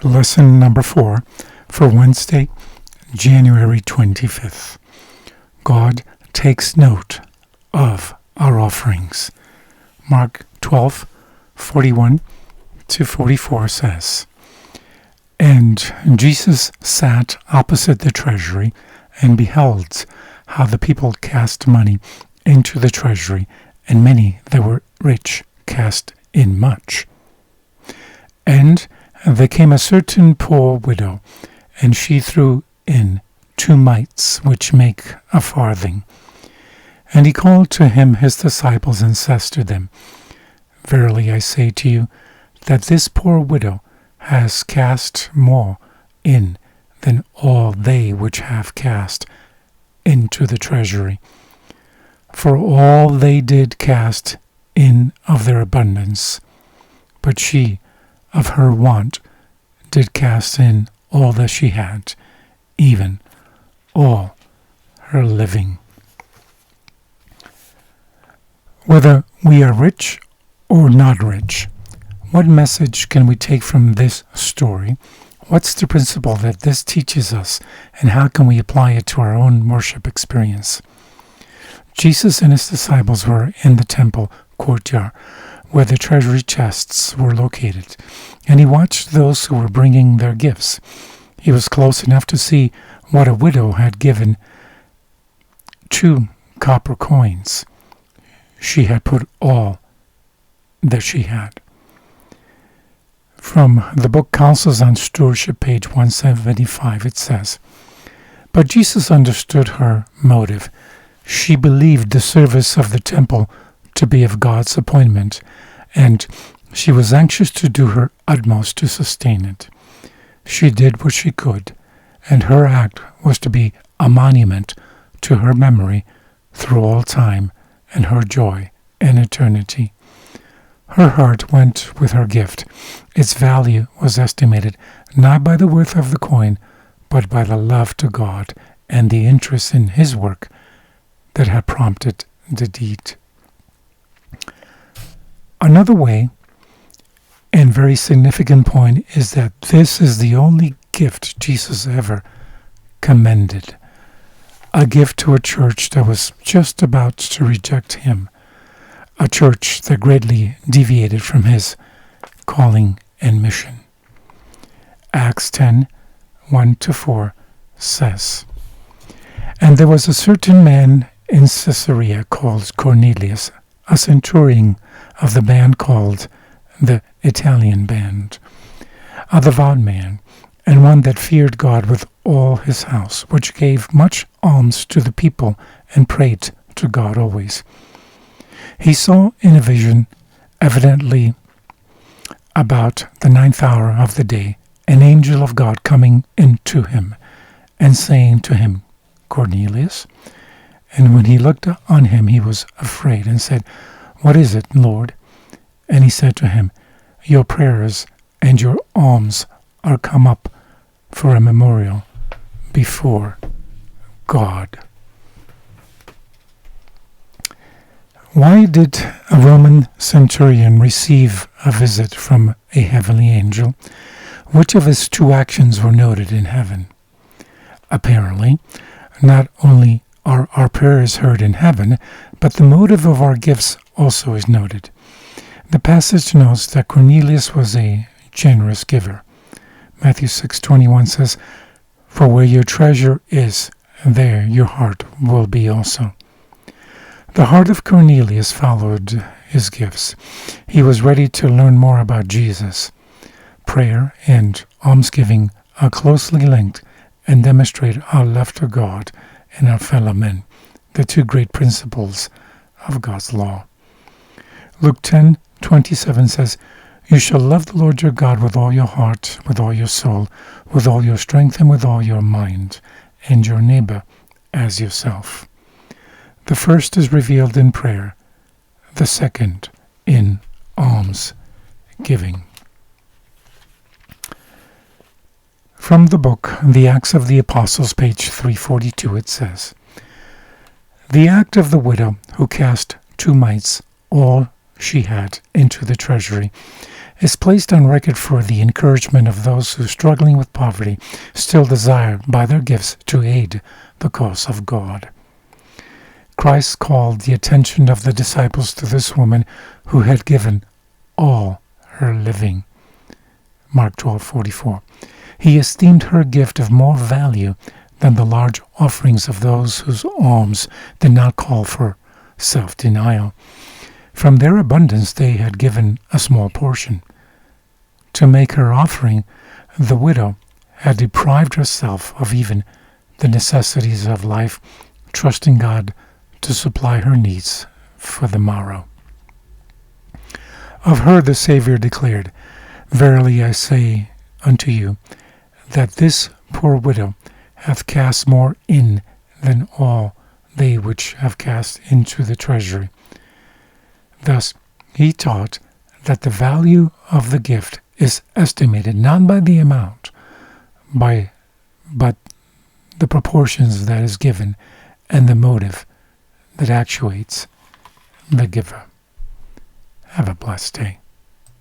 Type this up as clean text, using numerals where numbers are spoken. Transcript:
Lesson number 4 for Wednesday, January 25th. God takes note of our offerings. Mark 12:41-44 says, "And Jesus sat opposite the treasury and beheld how the people cast money into the treasury, and many that were rich cast in much. And there came a certain poor widow, and she threw in 2 mites, which make a farthing. And he called to him his disciples, and says to them, Verily I say to you, that this poor widow has cast more in than all they which have cast into the treasury. For all they did cast in of their abundance, but she of her want did cast in all that she had, even all her living." Whether we are rich or not rich, what message can we take from this story? What's the principle that this teaches us, and how can we apply it to our own worship experience? Jesus and his disciples were in the temple courtyard, where the treasury chests were located, and he watched those who were bringing their gifts. He was close enough to see what a widow had given: 2 copper coins. She had put all that she had. From the book Counsels on Stewardship, page 175, it says, "But Jesus understood her motive. She believed the service of the temple to be of God's appointment, and she was anxious to do her utmost to sustain it. She did what she could, and her act was to be a monument to her memory through all time, and her joy in eternity. Her heart went with her gift. Its value was estimated not by the worth of the coin, but by the love to God and the interest in his work that had prompted the deed." Another way and very significant point is that this is the only gift Jesus ever commended, a gift to a church that was just about to reject him, a church that greatly deviated from his calling and mission. Acts 10:1-4 says, "And there was a certain man in Caesarea called Cornelius, a centurion of the band called the Italian band, a devout man, and one that feared God with all his house, which gave much alms to the people and prayed to God always. He saw in a vision, evidently about the 9th hour of the day, an angel of God coming into him and saying to him, Cornelius. And when he looked on him, he was afraid and said, What is it, Lord? And he said to him, Your prayers and your alms are come up for a memorial before God." Why did a Roman centurion receive a visit from a heavenly angel? Which of his 2 actions were noted in heaven? Apparently, not only are our prayers heard in heaven, but the motive of our gifts also is noted. The passage notes that Cornelius was a generous giver. Matthew 6:21 says, "For where your treasure is, there your heart will be also." The heart of Cornelius followed his gifts. He was ready to learn more about Jesus. Prayer and almsgiving are closely linked and demonstrate our love to God and our fellow men, the 2 great principles of God's law. Luke 10:27 says, "You shall love the Lord your God with all your heart, with all your soul, with all your strength, and with all your mind, and your neighbor as yourself." The first is revealed in prayer, the second in alms giving. From the book The Acts of the Apostles, page 342, it says, "The act of the widow who cast 2 mites, all she had into the treasury is placed on record for the encouragement of those who, struggling with poverty, still desire by their gifts to aid the cause of God. Christ called the attention of the disciples to this woman who had given all her living. Mark 12:44. He esteemed her gift of more value than the large offerings of those whose alms did not call for self-denial. From their abundance they had given a small portion. To make her offering, the widow had deprived herself of even the necessities of life, trusting God to supply her needs for the morrow. Of her the Savior declared, "Verily I say unto you, that this poor widow hath cast more in than all they which have cast into the treasury." Thus he taught that the value of the gift is estimated not by the amount, but the proportions that is given and the motive that actuates the giver. Have a blessed day.